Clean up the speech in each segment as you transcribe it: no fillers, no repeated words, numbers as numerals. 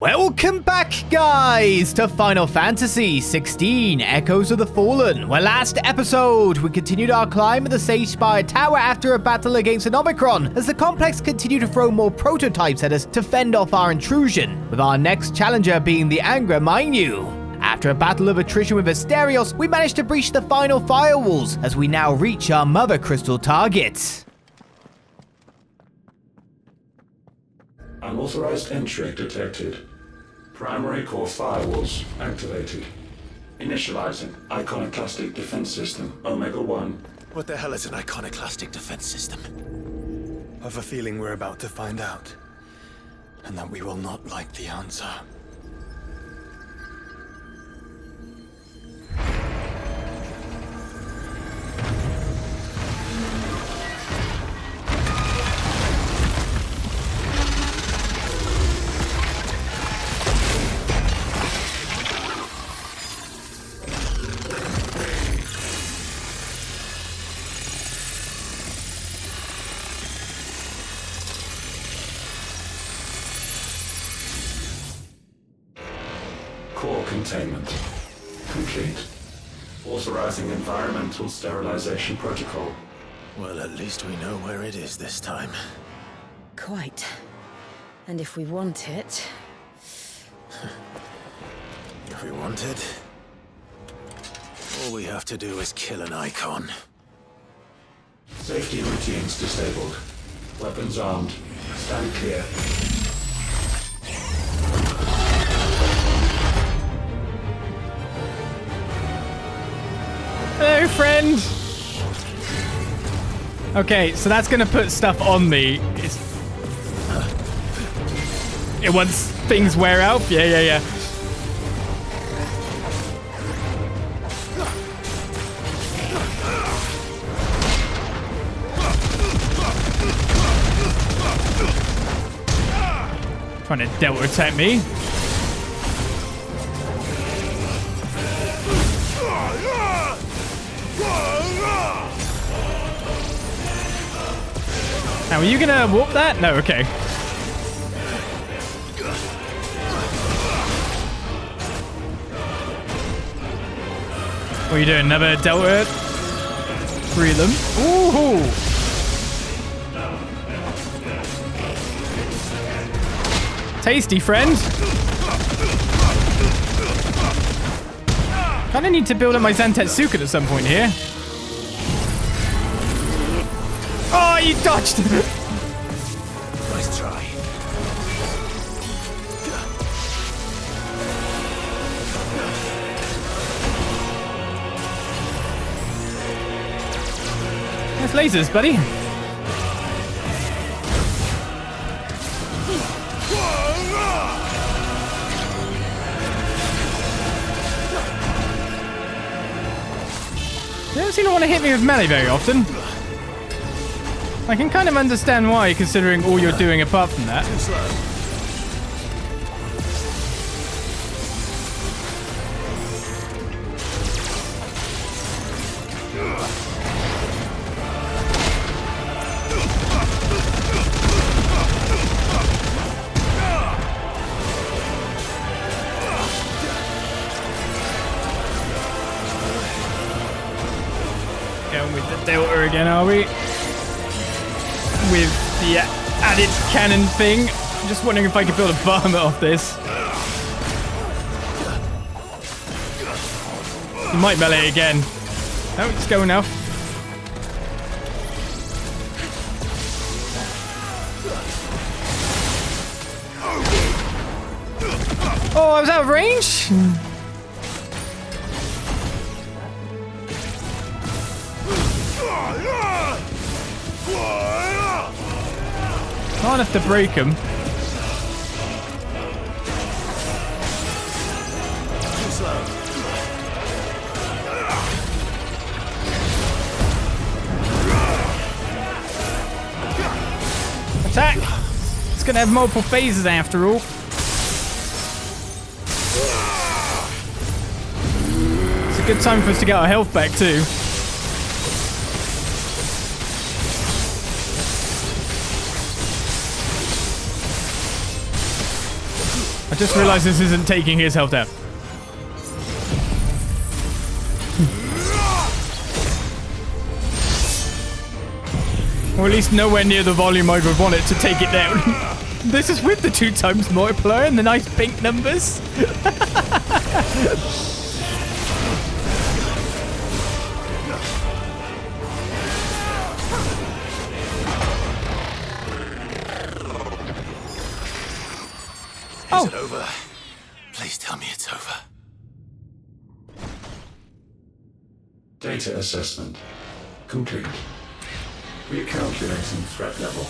Welcome back, guys, to Final Fantasy XVI Echoes of the Fallen, where last episode we continued our climb of the Sagespire Tower after a battle against an Omicron, as the complex continued to throw more prototypes at us to fend off our intrusion, with our next challenger being the Angra Mainyu. After a battle of attrition with Asterios, we managed to breach the final firewalls, as we now reach our Mothercrystal target. Unauthorized entry detected. Primary core firewalls activated. Initializing iconoclastic defense system Omega-1. What the hell is an iconoclastic defense system? I have a feeling we're about to find out. And that we will not like the answer. Core containment complete. Authorizing environmental sterilization protocol. Well, at least we know where it is this time. Quite. And if we want it... If we want it, all we have to do is kill an Eikon. Safety routines disabled. Weapons armed. Stand clear. Hello, friend! Okay, so that's gonna put stuff on me. It once things wear out? Yeah. Trying to delta attack me. Now, are you gonna whoop that? No, okay. What are you doing? Another delta? 3 of them. Ooh! Tasty, friend. Kinda need to build up my Zantetsuken at some point here. Oh, you dodged! Nice try. There's lasers, buddy. You don't seem to want to hit me with melee very often. I can kind of understand why, considering all you're doing apart from that. Going with the Delta again, are we? With the added cannon thing. I'm just wondering if I could build a varmint off this. You might melee again. No, it's going now. Oh, I was out of range? Not enough to break him. Attack! It's gonna have multiple phases after all. It's a good time for us to get our health back too. just realized this isn't taking his health down. Or at least nowhere near the volume I would want it to take it down. This is with the 2 times multiplier and the nice pink numbers. Is it over? Please tell me it's over. Data assessment complete. Recalculating threat level.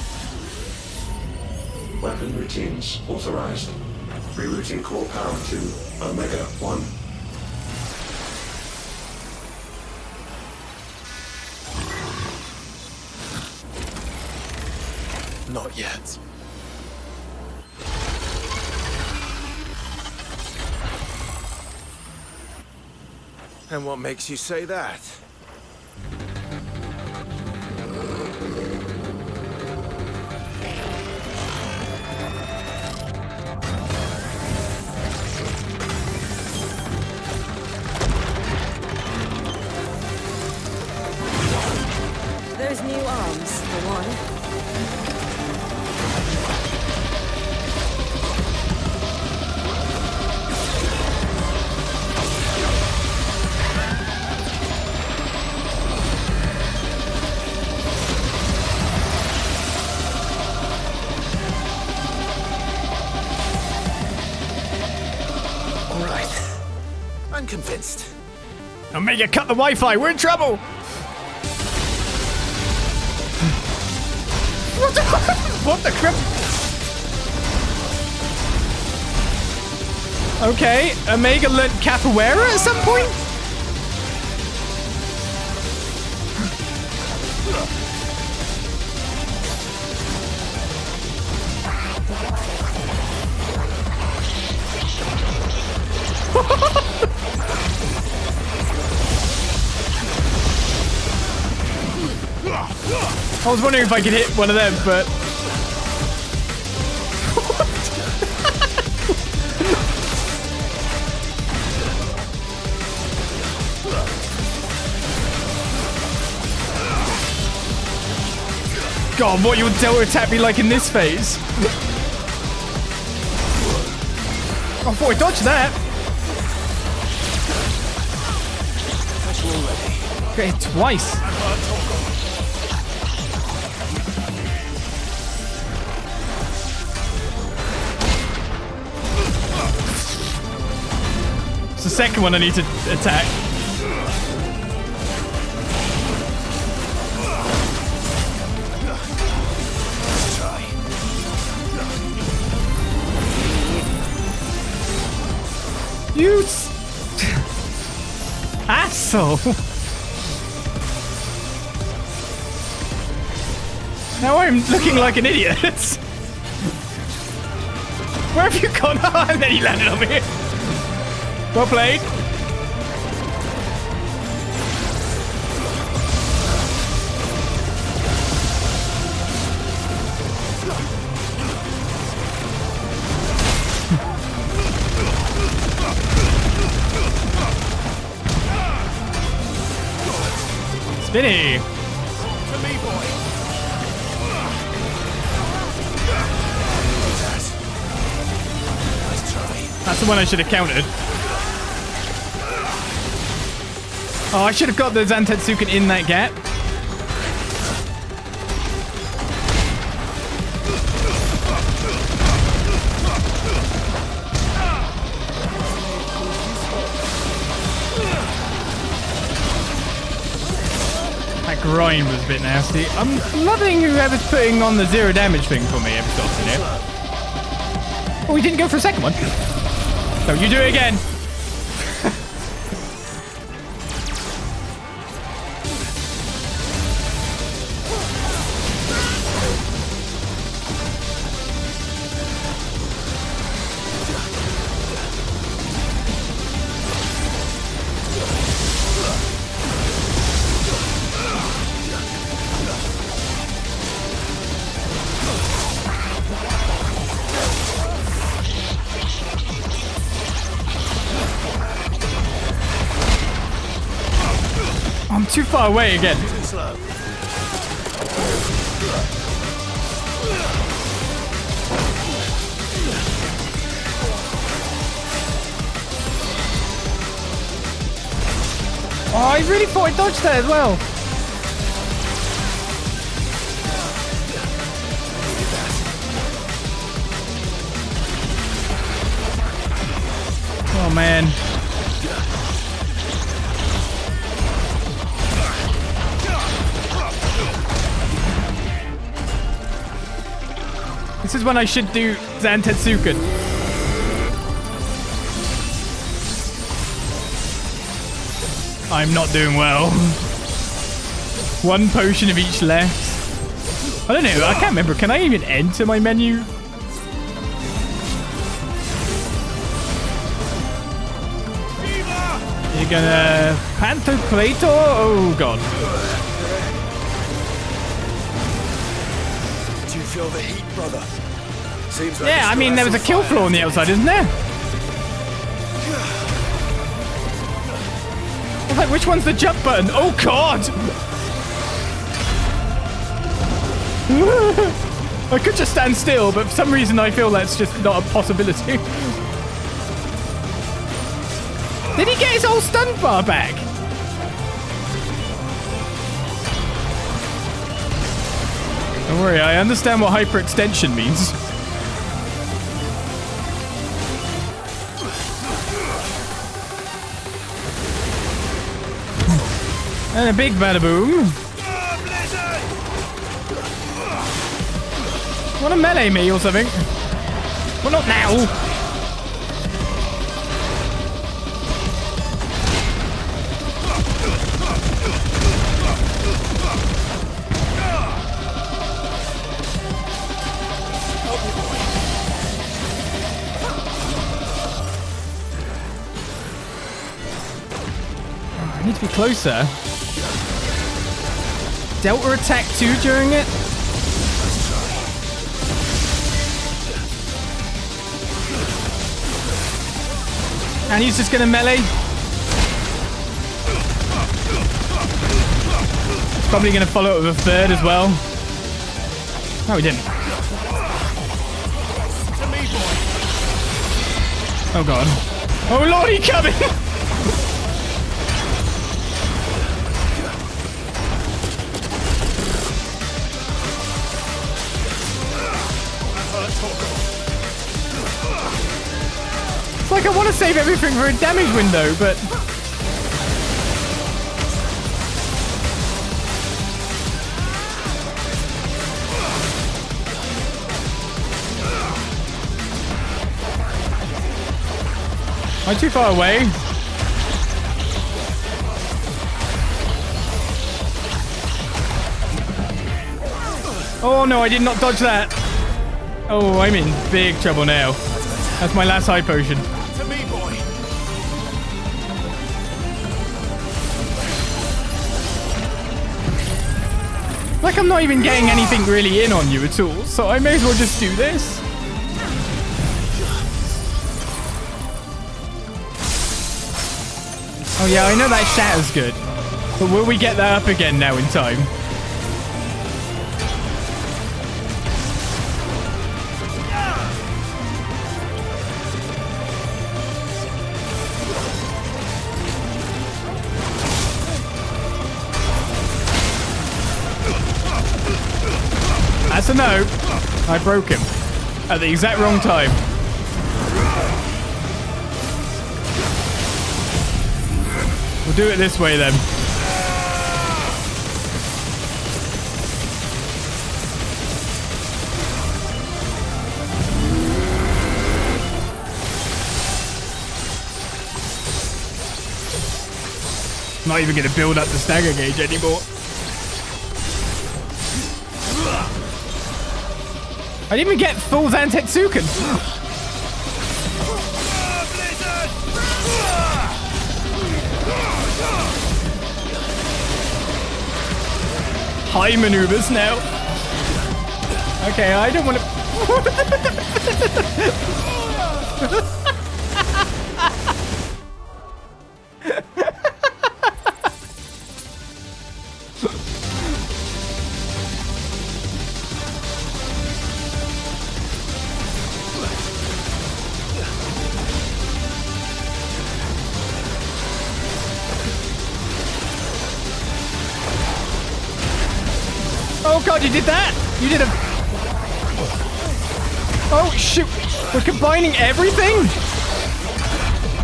Weapon routines authorized. Rerouting core power to Omega 1. Not yet. And what makes you say that? Those new arms, for one. All right. I'm convinced. Omega, cut the Wi-Fi. We're in trouble. What the crap? Okay, Omega learned capoeira at some point? I was wondering if I could hit one of them, but... God, what your Delta attack be like in this phase? I thought I dodged that. Okay, twice. It's the second one I need to attack. You asshole! Now I'm looking like an idiot. Where have you gone? Oh, and then he landed on me. Well played. Spinny. To me, boy. Nice try. That's the one I should have countered. Oh, I should have got the Zantetsuken in that gap. That grind was a bit nasty. I'm loving whoever's putting on the 0 damage thing for me every so often here. Oh, we didn't go for a second one. No, you do it again. I'm too far away again. Too slow. Oh, I really thought I dodged that as well. Oh, man. This is when I should do Zantetsuken. I'm not doing well. One potion of each left. I don't know. I can't remember. Can I even enter my menu? You're gonna Pantocrator? Oh god. Do you feel the heat, brother? Seems like Yeah, I mean there was a kill floor on the outside, isn't there? I was like, which one's the jump button? Oh god! I could just stand still, but for some reason I feel that's just not a possibility. Did he get his old stun bar back? Don't worry, I understand what hyperextension means. And a big bada boom. Want to melee me or something? Well, not now. I need to be closer. Delta attack 2 during it? And he's just gonna melee. He's probably gonna follow it with a third as well. No, he didn't. Oh god. Oh lord, he coming! It's like I want to save everything for a damage window, but... Am I too far away? Oh no, I did not dodge that. Oh, I'm in big trouble now. That's my last high potion. To me, boy. Like I'm not even getting anything really in on you at all, so I may as well just do this. Oh yeah, I know that shatter's good. But will we get that up again now in time? That's a no. I broke him at the exact wrong time. We'll do it this way then. Not even going to build up the stagger gauge anymore. I didn't even get full Zantetsuken. High maneuvers now. Okay, I don't want to... god, you did that! You did a... Oh, shoot! We're combining everything?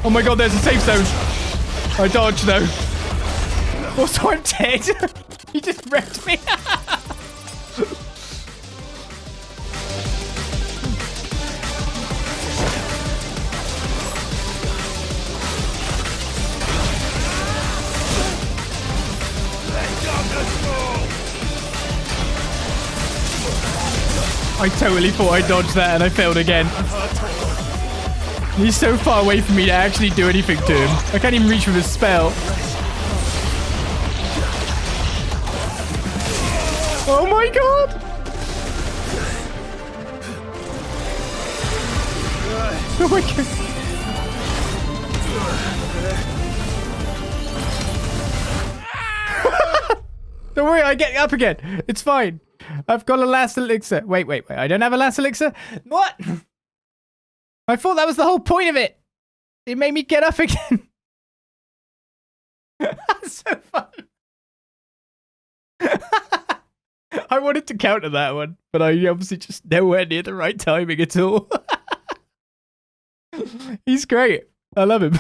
Oh my god, there's a safe zone. I dodged, though. Also, I'm dead. He just wrecked me. I totally thought I dodged that and I failed again. He's so far away from me to actually do anything to him. I can't even reach with his spell. Oh my god! Oh my god. Don't worry, I get up again. It's fine. I've got a last elixir. Wait. I don't have a last elixir? What? I thought that was the whole point of it. It made me get up again. That's so fun. I wanted to counter that one, but I obviously just nowhere near the right timing at all. He's great. I love him.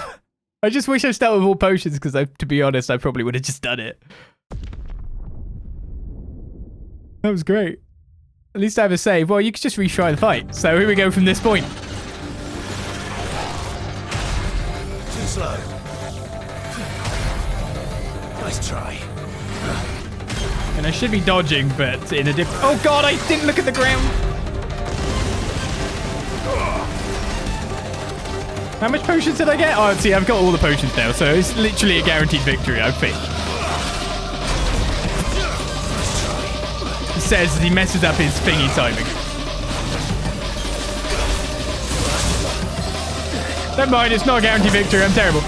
I just wish I started with all potions because, to be honest, I probably would have just done it. That was great. At least I have a save. Well, you could just retry the fight. So here we go from this point. Too slow. Nice try. And I should be dodging, but in a different... Oh god, I didn't look at the ground. How much potions did I get? Oh, see, I've got all the potions now, so it's literally a guaranteed victory, I think. He says he messes up his thingy timing. Never mind, it's not a guaranteed victory, I'm terrible.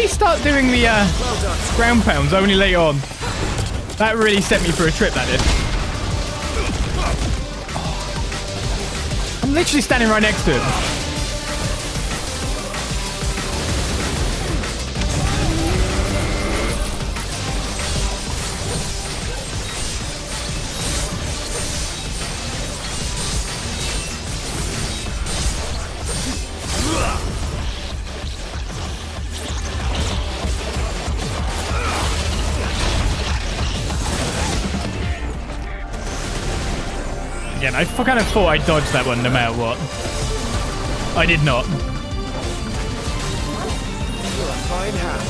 Start doing the ground pounds only later on. That really set me for a trip, that did. I'm literally standing right next to him. Again, I kind of thought I dodged that one no matter what. I did not. Fine hand.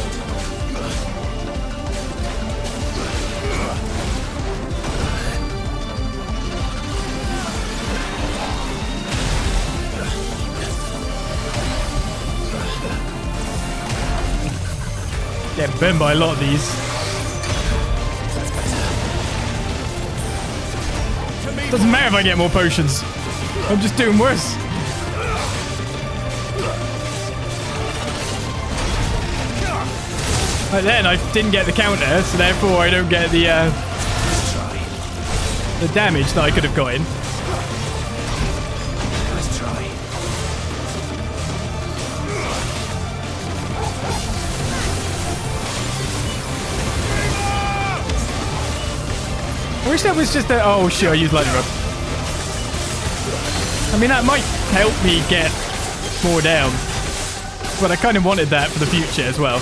Get burned by a lot of these. Doesn't matter if I get more potions. I'm just doing worse. Right then, I didn't get the counter, so therefore I don't get the damage that I could have gotten. Nice try. I wish that was just a... Oh, shit, I used lightning rod. I mean, that might help me get more down. But I kind of wanted that for the future as well.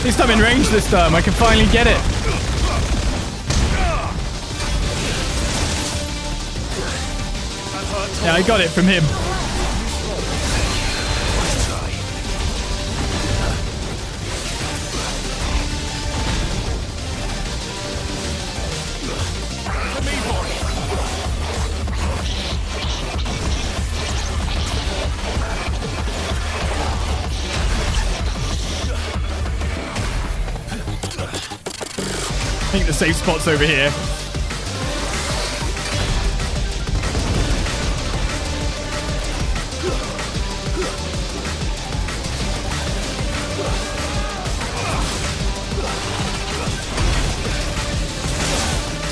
At least I'm in range this time. I can finally get it. Yeah, I got it from him. I think the safe spot's over here.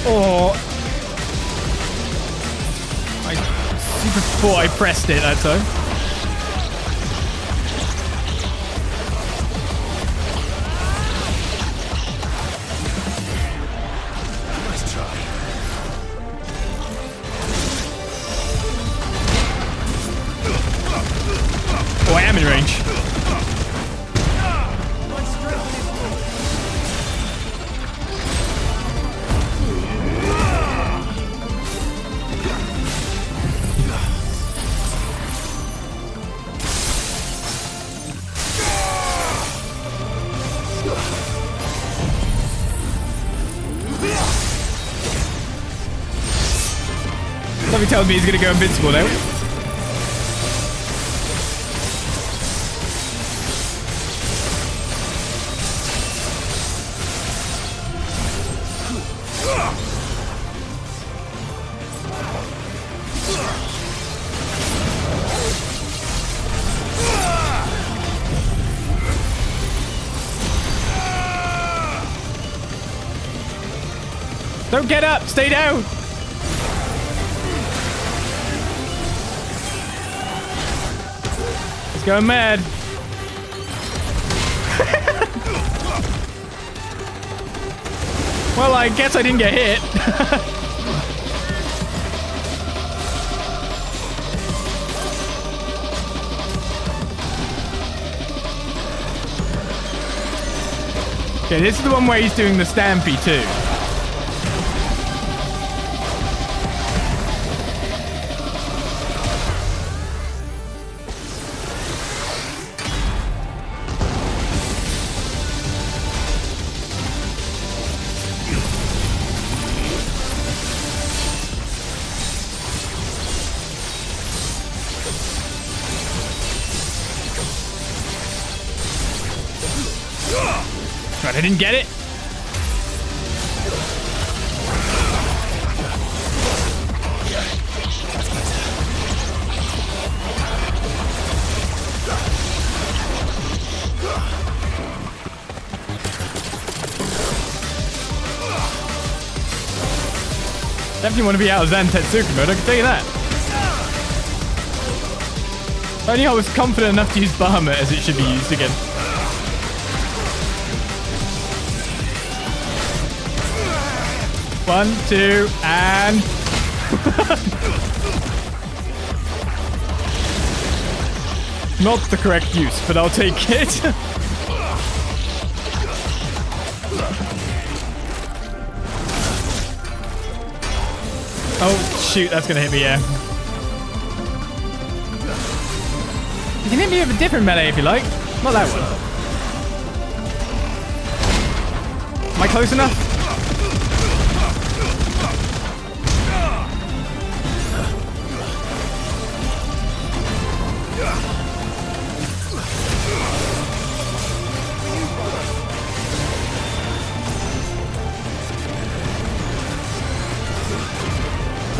Oh. I super thought I pressed it that time. Oh, I am in range. Something tells me he's gonna go invincible now. Don't get up! Stay down! He's going mad. Well, I guess I didn't get hit. Okay, this is the one where he's doing the stampy too. Right, I didn't get it. Definitely want to be out of Zantetsuka mode, I can tell you that. If only I was confident enough to use Bahamut as it should be used again. One, two, and... Not the correct use, but I'll take it. Oh, shoot, that's gonna hit me, yeah. You can hit me with a different melee if you like. Not that one. Am I close enough?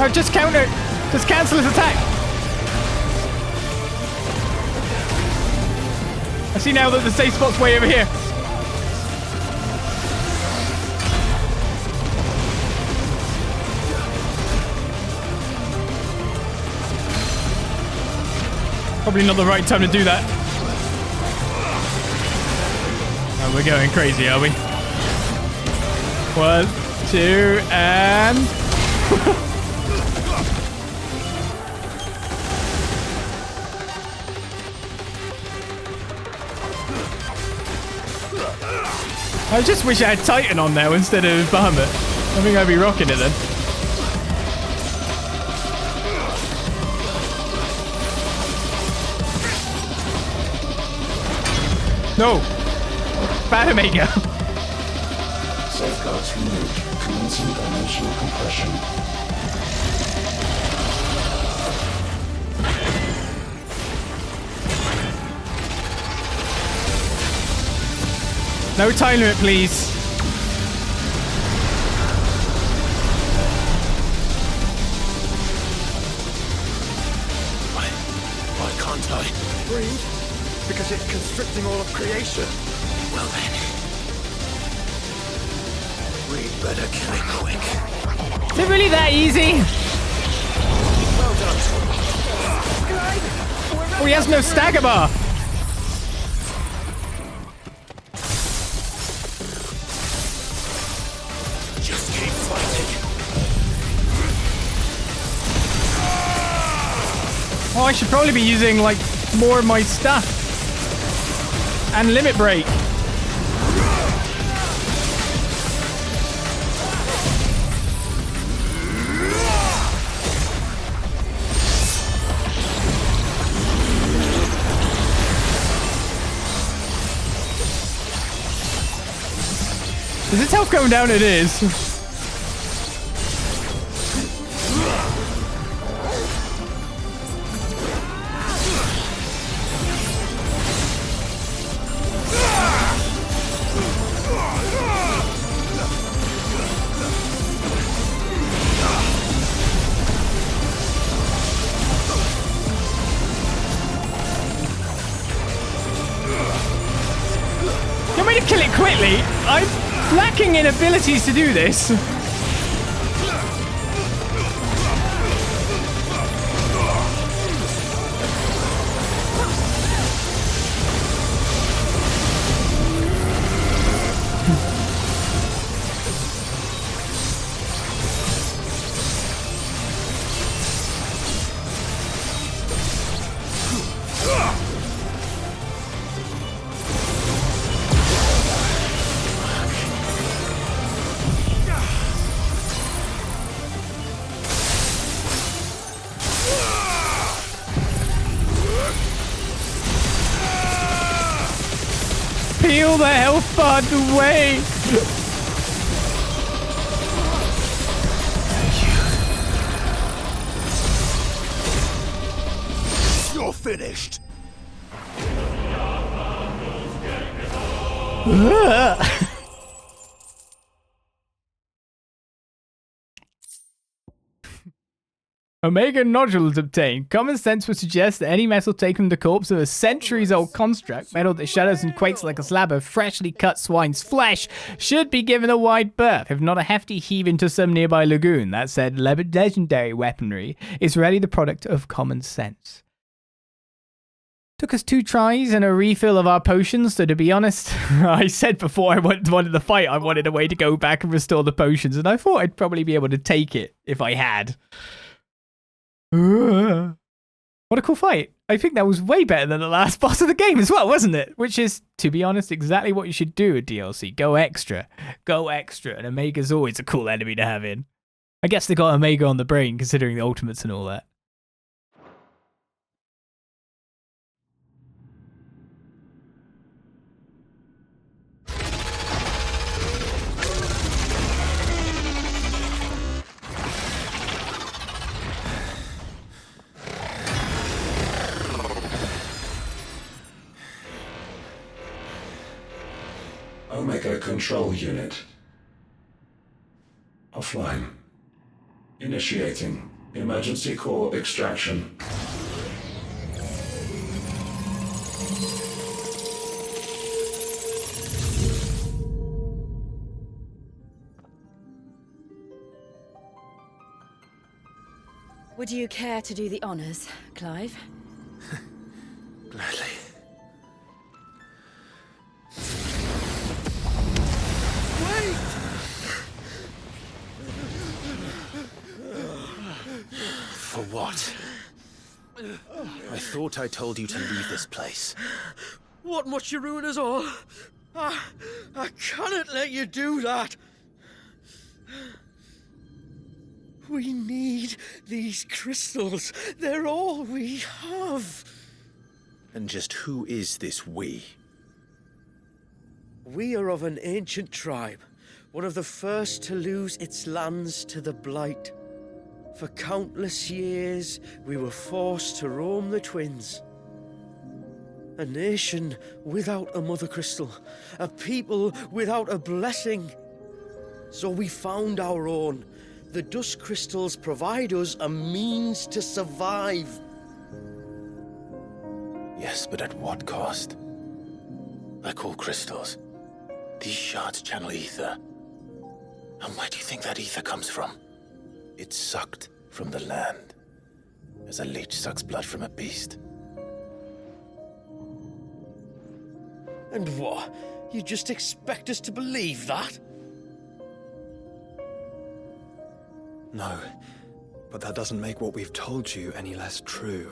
Oh, just counter. Just cancel his attack. I see now that the safe spot's way over here. Probably not the right time to do that. Oh, we're going crazy, are we? 1, 2, and... I just wish I had Titan on there instead of Bahamut. I think I'd be rocking it then. No! Bad Omega! Safeguards removed. Commencing dimensional compression. No time limit, please. Why can't I? Breathe? Because it's constricting all of creation. Well then. We'd better kill it quick. Is it really that easy? Well done. Oh, he has no stagger bar. Just keep fighting. Oh, I should probably be using, like, more of my stuff. And limit break. Is its health going down? It is. You want me to kill it quickly? I'm lacking in abilities to do this. Peel the health bar away. You're finished. Omega nodules obtained. Common sense would suggest that any metal taken from the corpse of a centuries-old construct, metal that shudders and quakes like a slab of freshly cut swine's flesh, should be given a wide berth, if not a hefty heave into some nearby lagoon. That said, legendary weaponry is really the product of common sense. Took us 2 tries and a refill of our potions, so to be honest, I said before I wanted the fight, I wanted a way to go back and restore the potions, and I thought I'd probably be able to take it if I had. What a cool fight. I think that was way better than the last boss of the game as well, wasn't it? Which is, to be honest, exactly what you should do with DLC. Go extra. Go extra. And Omega's always a cool enemy to have in. I guess they got Omega on the brain, considering the ultimates and all that. Omega Control Unit. Offline. Initiating emergency core extraction. Would you care to do the honors, Clive? Gladly. For what? I thought I told you to leave this place. What must you ruin us all? I cannot let you do that! We need these crystals. They're all we have. And just who is this we? We are of an ancient tribe, one of the first to lose its lands to the Blight. For countless years, we were forced to roam the Twins. A nation without a Mothercrystal, a people without a blessing. So we found our own. The dust crystals provide us a means to survive. Yes, but at what cost? Like all crystals, these shards channel ether. And where do you think that ether comes from? It's sucked from the land, as a leech sucks blood from a beast. And what? You just expect us to believe that? No, but that doesn't make what we've told you any less true.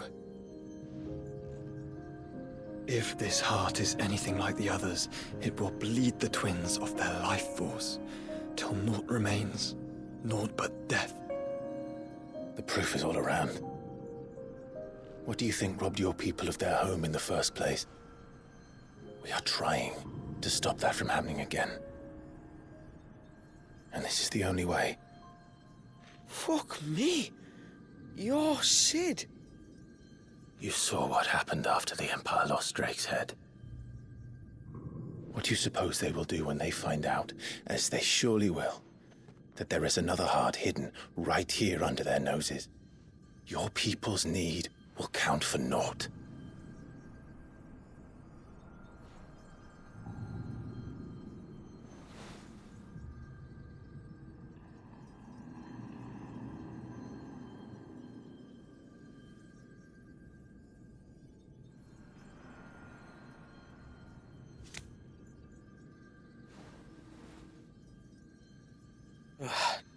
If this heart is anything like the others, it will bleed the twins of their life force, till naught remains, naught but death. The proof is all around. What do you think robbed your people of their home in the first place? We are trying to stop that from happening again. And this is the only way. Fuck me. You're Sid. You saw what happened after the Empire lost Drake's head. What do you suppose they will do when they find out, as they surely will, that there is another heart hidden right here under their noses? Your people's need will count for naught.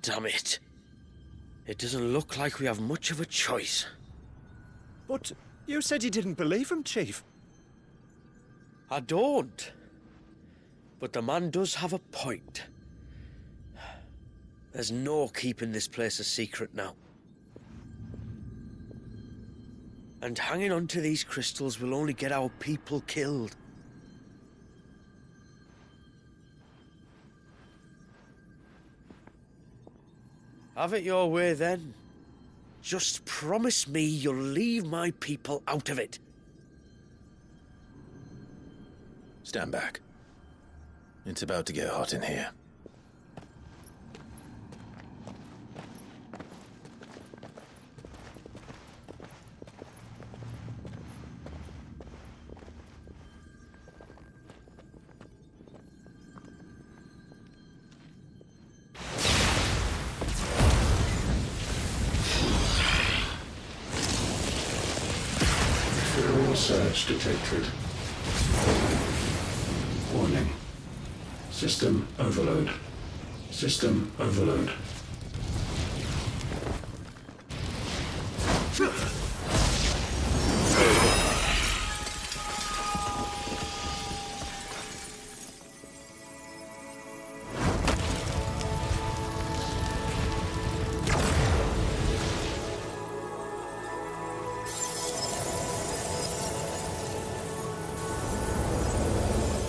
Damn it. It doesn't look like we have much of a choice. But you said you didn't believe him, Chief. I don't. But the man does have a point. There's no keeping this place a secret now. And hanging on to these crystals will only get our people killed. Have it your way, then. Just promise me you'll leave my people out of it. Stand back. It's about to get hot in here. Surge detected. Warning. System overload. System overload.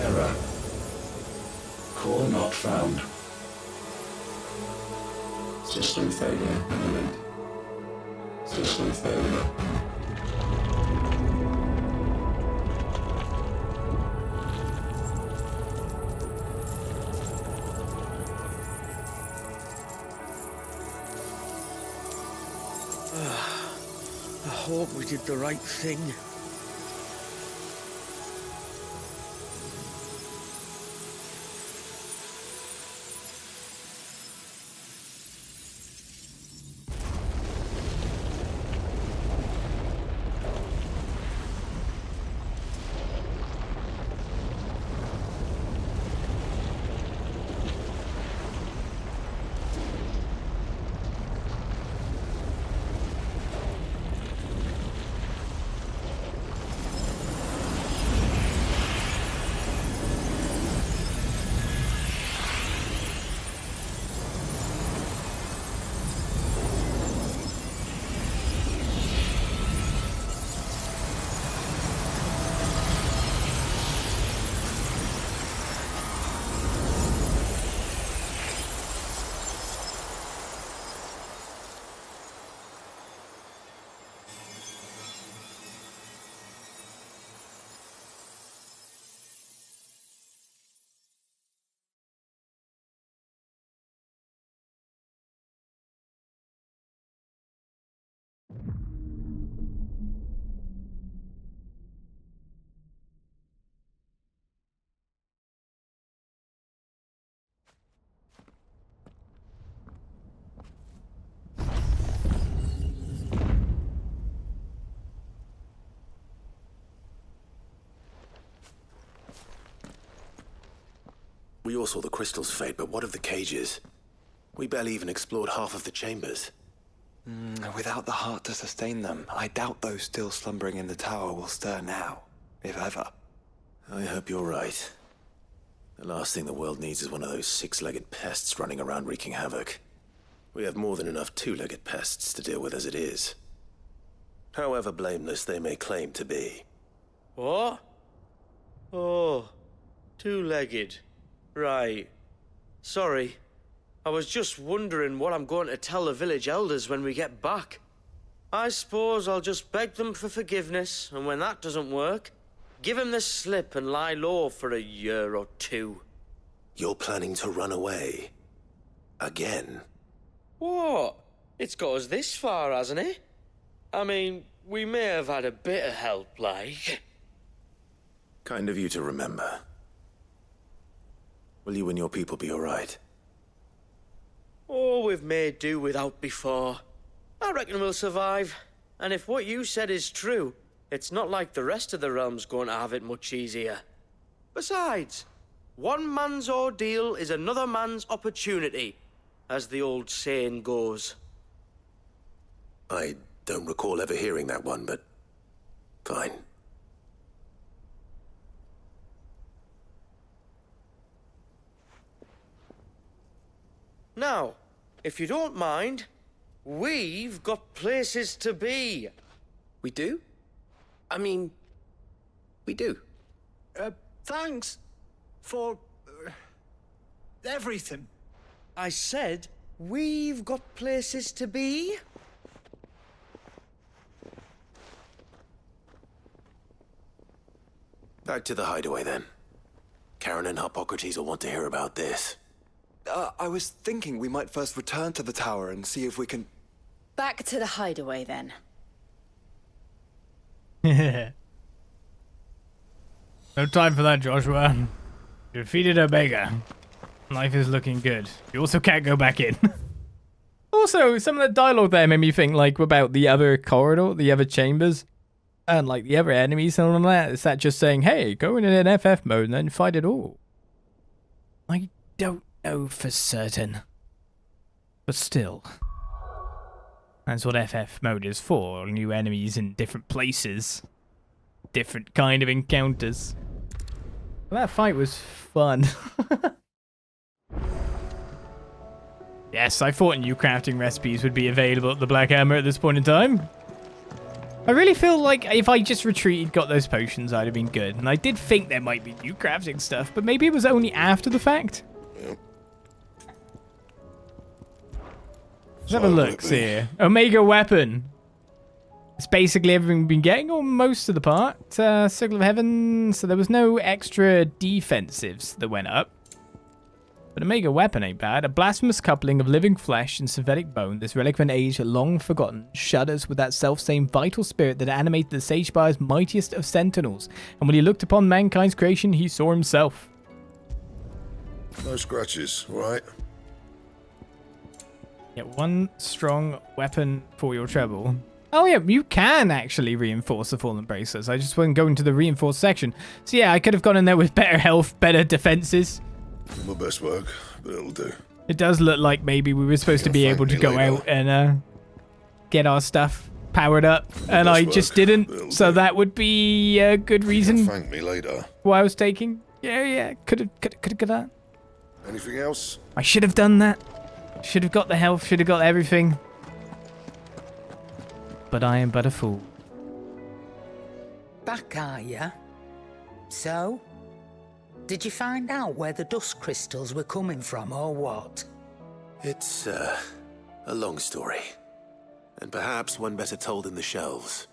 Error. Core not found. System failure imminent. System failure. I hope we did the right thing. We all saw the crystal's fate, but what of the cages? We barely even explored half of the chambers. Without the heart to sustain them, I doubt those still slumbering in the tower will stir now, if ever. I hope you're right. The last thing the world needs is one of those six-legged pests running around wreaking havoc. We have more than enough two-legged pests to deal with as it is. However blameless they may claim to be. What? Oh, two-legged. Right. Sorry. I was just wondering what I'm going to tell the village elders when we get back. I suppose I'll just beg them for forgiveness, and when that doesn't work, give them the slip and lie low for a year or two. You're planning to run away? Again? What? It's got us this far, hasn't it? I mean, we may have had a bit of help, like. Kind of you to remember. Will you and your people be alright? Oh, we've made do without before. I reckon we'll survive. And if what you said is true, it's not like the rest of the realm's going to have it much easier. Besides, one man's ordeal is another man's opportunity, as the old saying goes. I don't recall ever hearing that one, but fine. Now, if you don't mind, we've got places to be. We do? I mean, we do. Thanks for everything. I said, we've got places to be. Back to the hideaway, then. Karen and Hippocrates will want to hear about this. I was thinking we might first return to the tower and see if we can... Back to the hideaway, then. No time for that, Joshua. You defeated Omega. Life is looking good. You also can't go back in. Also, some of the dialogue there made me think, like, about the other corridor, the other chambers, and, like, the other enemies and all that. Is that just saying, hey, go in an FF mode and then fight it all? I don't know for certain. But still. That's what FF mode is for. New enemies in different places. Different kind of encounters. Well, that fight was fun. Yes, I thought new crafting recipes would be available at the Black Hammer at this point in time. I really feel like if I just retreated, got those potions, I'd have been good. And I did think there might be new crafting stuff, but maybe it was only after the fact. Yep. Let's have a look, see here. Omega weapon. It's basically everything we've been getting, or most of the part. Circle of Heaven, so there was no extra defensives that went up. But Omega weapon ain't bad. A blasphemous coupling of living flesh and synthetic bone, this relic of an age long forgotten, shudders with that self-same vital spirit that animated the Sagespire's mightiest of sentinels. And when he looked upon mankind's creation, he saw himself. No scratches, right? Get one strong weapon for your trouble. Oh yeah, you can actually reinforce the fallen bracers. I just wasn't going to the reinforced section. So yeah, I could have gone in there with better health, better defenses. My best work, but it'll do. It does look like maybe we were supposed to be able to go out and get our stuff powered up, and I just didn't. So that would be a good reason. Thank me later. Why I was taking. Yeah, could have got that. Anything else? I should have done that. Should have got the health. Should have got everything. But I am but a fool. Back, are ya? So? Did you find out where the dust crystals were coming from, or what? It's, a long story. And perhaps one better told in the shelves.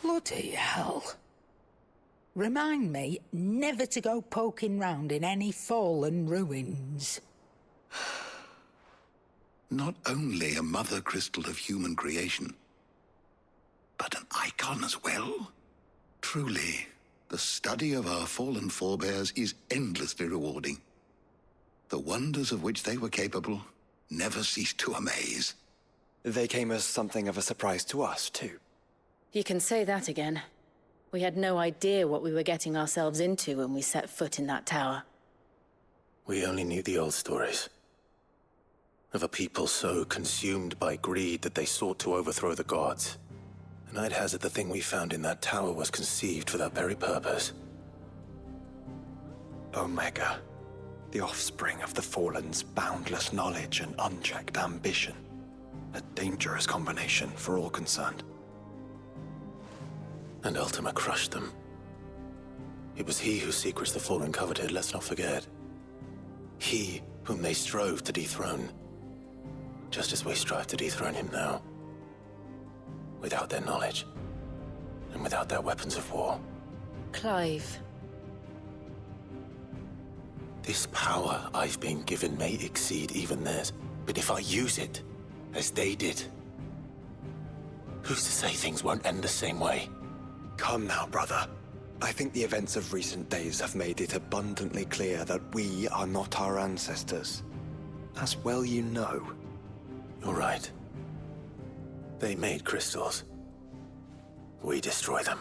Bloody hell. Remind me never to go poking round in any fallen ruins. Not only a Mothercrystal of human creation, but an Eikon as well. Truly, the study of our fallen forebears is endlessly rewarding. The wonders of which they were capable never ceased to amaze. They came as something of a surprise to us, too. You can say that again. We had no idea what we were getting ourselves into when we set foot in that tower. We only knew the old stories. Of a people so consumed by greed that they sought to overthrow the gods. And I'd hazard the thing we found in that tower was conceived for that very purpose. Omega, the offspring of the Fallen's boundless knowledge and unchecked ambition. A dangerous combination for all concerned. And Ultima crushed them. It was he whose secrets the Fallen coveted, let's not forget. He whom they strove to dethrone. Just as we strive to dethrone him now. Without their knowledge. And without their weapons of war. Clive. This power I've been given may exceed even theirs. But if I use it, as they did, who's to say things won't end the same way? Come now, brother. I think the events of recent days have made it abundantly clear that we are not our ancestors. As well you know. You're right. They made crystals. We destroy them.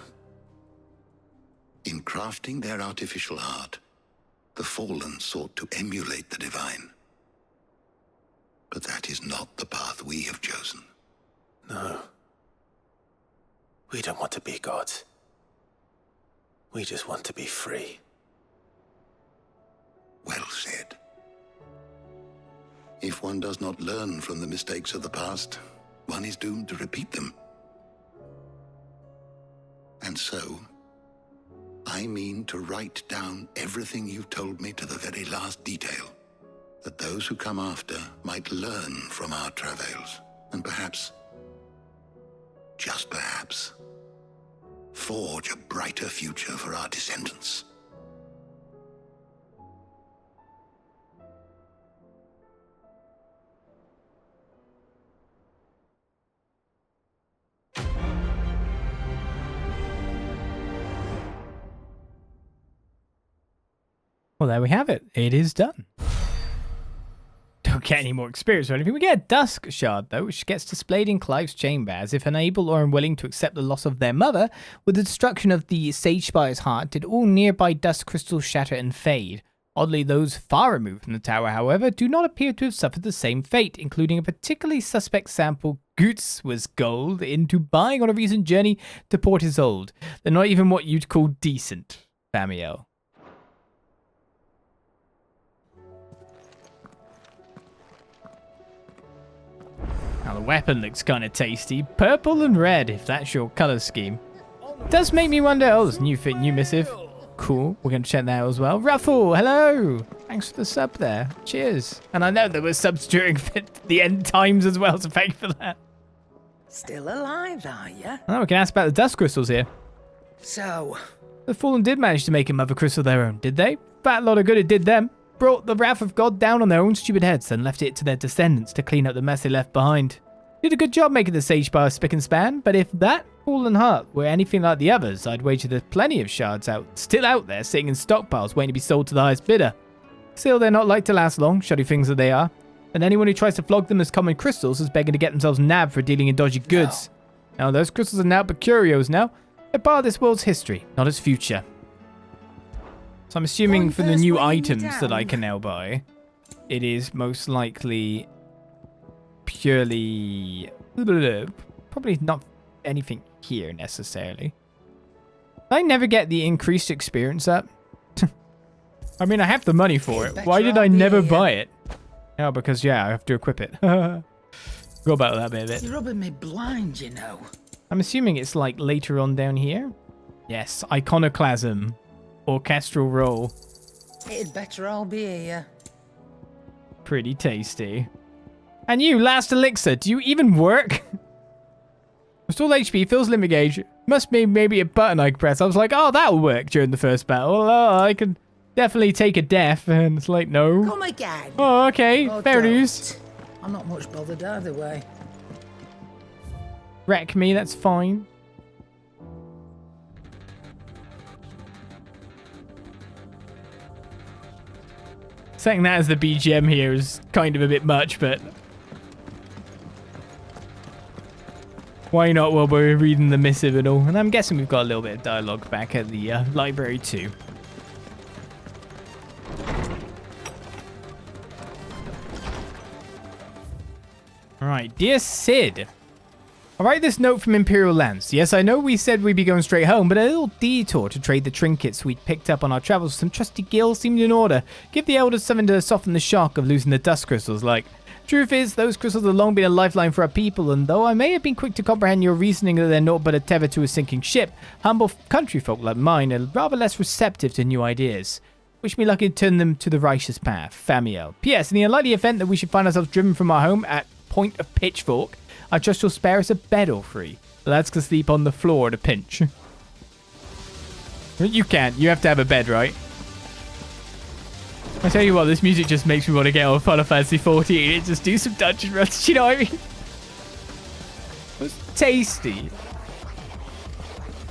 In crafting their artificial art, the Fallen sought to emulate the divine. But that is not the path we have chosen. No. We don't want to be gods. We just want to be free. Well said. If one does not learn from the mistakes of the past, one is doomed to repeat them. And so, I mean to write down everything you told me to the very last detail, that those who come after might learn from our travails, and perhaps, just perhaps, forge a brighter future for our descendants. Well, there we have it. It is done. Don't get any more experience or anything. We get a Dusk Shard, though, which gets displayed in Clive's chamber, as if unable or unwilling to accept the loss of their mother, with the destruction of the Sagespire's heart, did all nearby dust crystals shatter and fade. Oddly, those far removed from the tower, however, do not appear to have suffered the same fate, including a particularly suspect sample Goots was gold into buying on a recent journey to Port Isolde. They're not even what you'd call decent, Famiel. Now the weapon looks kind of tasty. Purple and red, if that's your color scheme. Does make me wonder. Oh, there's new fit, new missive. Cool. We're going to check that out as well. Ruffle, hello. Thanks for the sub there. Cheers. And I know there were subs during the end times as well, so thank you for that. Still alive, are you? Oh, we can ask about the dust crystals here. So, The Fallen did manage to make a Mothercrystal their own, did they? Fat lot of good it did them. Brought the wrath of God down on their own stupid heads and left it to their descendants to clean up the mess they left behind. Did a good job making the Sagespire spick and span, but if that Fallen heart were anything like the others, I'd wager there's plenty of shards still out there sitting in stockpiles waiting to be sold to the highest bidder. Still, they're not like to last long, shoddy things that they are, and anyone who tries to flog them as common crystals is begging to get themselves nabbed for dealing in dodgy goods. Now, those crystals are now but curios now. They're part of this world's history, not its future. So I'm assuming for the new items that I can now buy, it is most likely purely... probably not anything here necessarily. I never get the increased experience up. I mean, I have the money for it. Why did I never buy it? Oh, because, yeah, I have to equip it. Go about that bit. You're rubbing me blind, you know. I'm assuming it's like later on down here. Yes, Iconoclasm. Orchestral roll. It'd better all be here. Pretty tasty. And you, last elixir, do you even work? Restore HP, fills limit gauge. Must be maybe a button I can press. I was like, oh, that'll work during the first battle. Oh, I can definitely take a death. And it's like, no. Come again. Oh, okay. Oh, fair don't. news. I'm not much bothered either way. Wreck me, that's fine. Setting that as the BGM here is kind of a bit much, but why not while we're reading the missive and all? And I'm guessing we've got a little bit of dialogue back at the library too. Alright, dear Sid. I write this note from Imperial Lands. Yes, I know we said we'd be going straight home, but a little detour to trade the trinkets we'd picked up on our travels with some trusty gills seemed in order. Give the elders something to soften the shock of losing the dust crystals, like. Truth is, those crystals have long been a lifeline for our people, and though I may have been quick to comprehend your reasoning that they're naught but a tether to a sinking ship, humble country folk like mine are rather less receptive to new ideas. Wish me luck in turning them to the righteous path. Famiel. P.S. In the unlikely event that we should find ourselves driven from our home at point of pitchfork, I trust you'll spare us a bed or three. The lads can sleep on the floor at a pinch. You can't. You have to have a bed, right? I tell you what, this music just makes me want to get on Final Fantasy 14 and just do some dungeon runs. You know what I mean? It was tasty.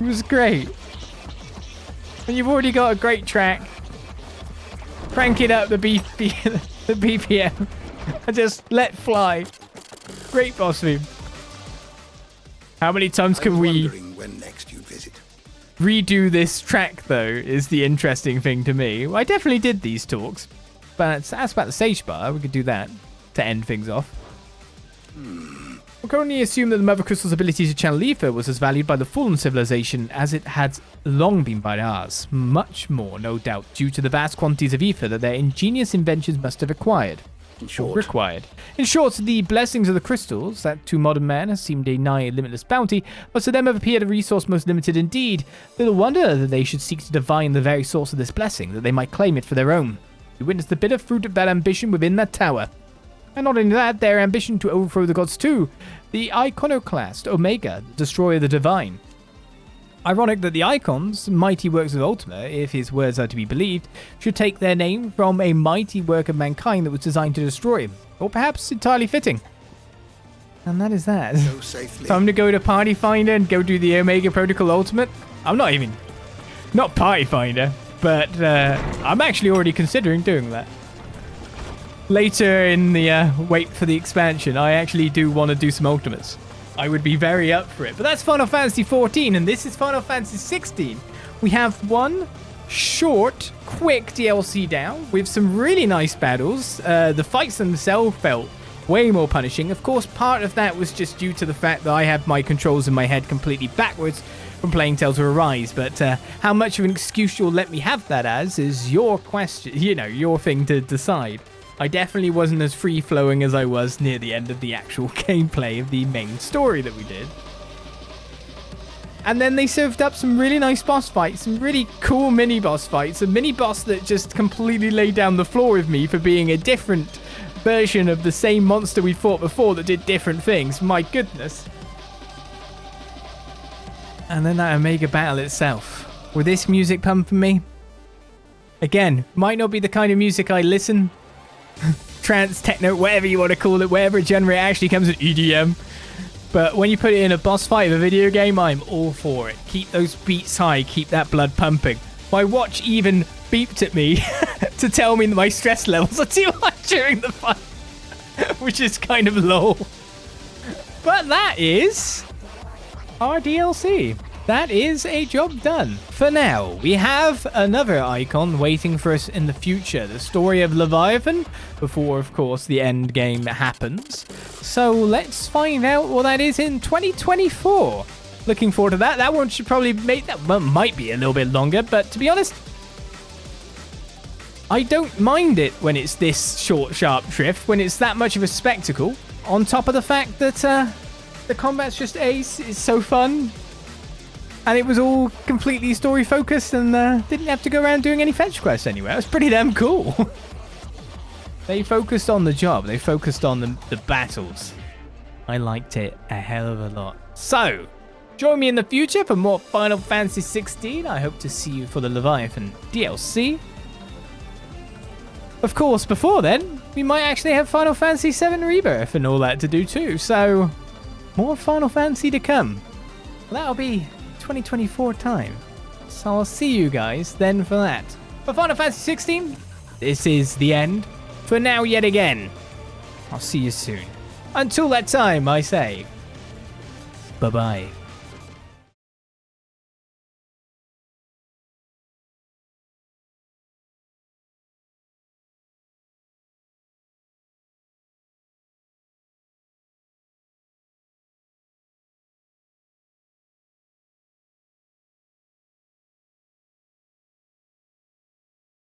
It was great. And you've already got a great track. Crank it up the BPM. And just let fly. Great boss theme. How many times can we when next you visit. redo this track, though, is the interesting thing to me. Well, I definitely did these talks. But as about the Sagespire, we could do that to end things off. We can only assume that the Mothercrystal's ability to channel ether was as valued by the fallen civilization as it had long been by ours. Much more, no doubt, due to the vast quantities of ether that their ingenious inventions must have acquired. In short, the blessings of the crystals, that to modern man has seemed a nigh limitless bounty, but to them have appeared a resource most limited indeed. Little wonder that they should seek to divine the very source of this blessing, that they might claim it for their own. We witnessed the bitter fruit of that ambition within that tower. And not only that, their ambition to overthrow the gods too. The iconoclast, Omega, the destroyer of the divine. Ironic that the Eikons, mighty works of Ultima, if his words are to be believed, should take their name from a mighty work of mankind that was designed to destroy him. Or perhaps entirely fitting. And that is that. So safely. Time to go to Party Finder and go do the Omega Protocol Ultimate. I'm not Party Finder, but I'm actually already considering doing that. Later in the wait for the expansion, I actually do want to do some Ultimates. I would be very up for it. But that's Final Fantasy 14, and this is Final Fantasy 16. We have one short, quick DLC down with some really nice battles. The fights themselves felt way more punishing. Of course, part of that was just due to the fact that I have my controls in my head completely backwards from playing Tales of Arise. But how much of an excuse you'll let me have that as is your question, your thing to decide. I definitely wasn't as free-flowing as I was near the end of the actual gameplay of the main story that we did. And then they served up some really nice boss fights, some really cool mini-boss fights, a mini-boss that just completely laid down the floor with me for being a different version of the same monster we fought before that did different things. My goodness. And then that Omega battle itself. With this music pumping me. Again, might not be the kind of music I listen trance, techno, whatever you want to call it, whatever genre it actually comes with, EDM. But when you put it in a boss fight of a video game, I'm all for it. Keep those beats high, keep that blood pumping. My watch even beeped at me to tell me that my stress levels are too high during the fight, which is kind of low. But that is our DLC. That is a job done. For now, we have another icon waiting for us in the future. The story of Leviathan, before, of course, the end game happens. So let's find out what that is in 2024. Looking forward to that. That one should probably make that one might be a little bit longer, but to be honest, I don't mind it when it's this short, sharp drift, when it's that much of a spectacle. On top of the fact that the combat's just ace, it's so fun. And it was all completely story focused and didn't have to go around doing any fetch quests anywhere. It was pretty damn cool. They focused on the job. They focused on the battles. I liked it a hell of a lot. So, join me in the future for more Final Fantasy 16. I hope to see you for the Leviathan DLC. Of course, before then, we might actually have Final Fantasy 7 Rebirth and all that to do too. So, more Final Fantasy to come. That'll be 2024 time. So I'll see you guys then for that. For Final Fantasy 16, this is the end. For now, yet again. I'll see you soon. Until that time, I say, bye-bye.